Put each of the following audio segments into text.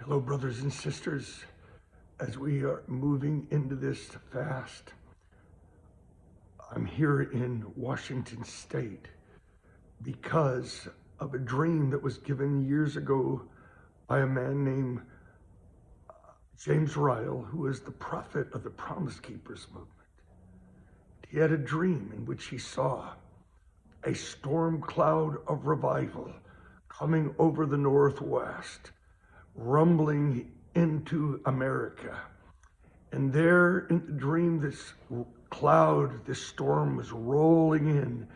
Hello, brothers and sisters. As we are moving into this fast, I'm here in Washington State because of a dream that was given years ago by a man named James Ryle, who is the prophet of the Promise Keepers movement. He had a dream in which he saw a storm cloud of revival coming over the Northwest, rumbling into America. And there in the dream, this cloud, this storm was rolling in.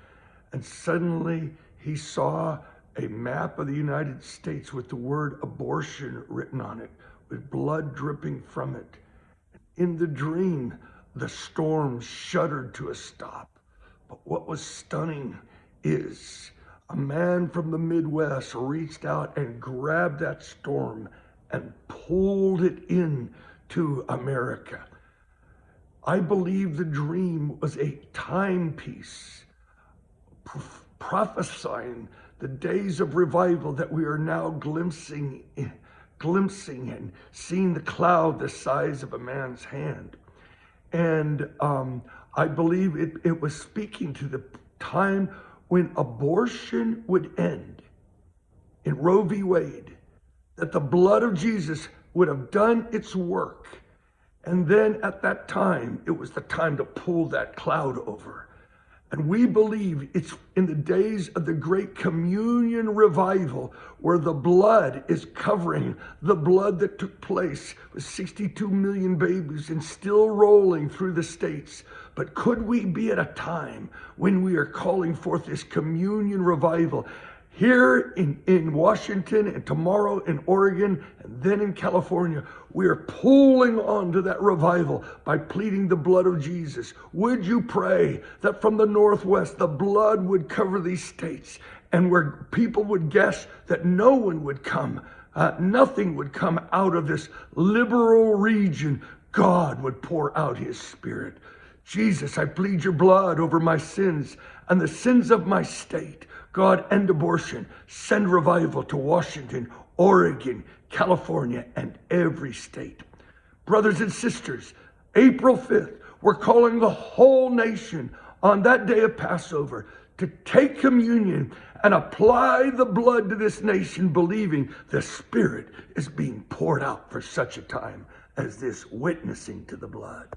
And suddenly he saw a map of the United States with the word abortion written on it, with blood dripping from it. In the dream, the storm shuddered to a stop. But what was stunning is a man from the Midwest reached out and grabbed that storm and pulled it in to America. I believe the dream was a timepiece prophesying the days of revival that we are now glimpsing and seeing the cloud the size of a man's hand. And I believe it was speaking to the time when abortion would end in Roe v. Wade, that the blood of Jesus would have done its work. And then at that time, it was the time to pull that cloud over. And we believe it's in the days of the great communion revival where the blood is covering the blood that took place with 62 million babies and still rolling through the states. But could we be at a time when we are calling forth this communion revival here in Washington, and tomorrow in Oregon, and then in California? We are pulling on to that revival by pleading the blood of Jesus. Would you pray that from the Northwest, the blood would cover these states, and where people would guess that no one would come, nothing would come out of this liberal region, God would pour out his Spirit. Jesus, I plead your blood over my sins and the sins of my state. God, end abortion. Send revival to Washington, Oregon, California, and every state. Brothers and sisters, April 5th, we're calling the whole nation on that day of Passover to take communion and apply the blood to this nation, believing the Spirit is being poured out for such a time as this, witnessing to the blood.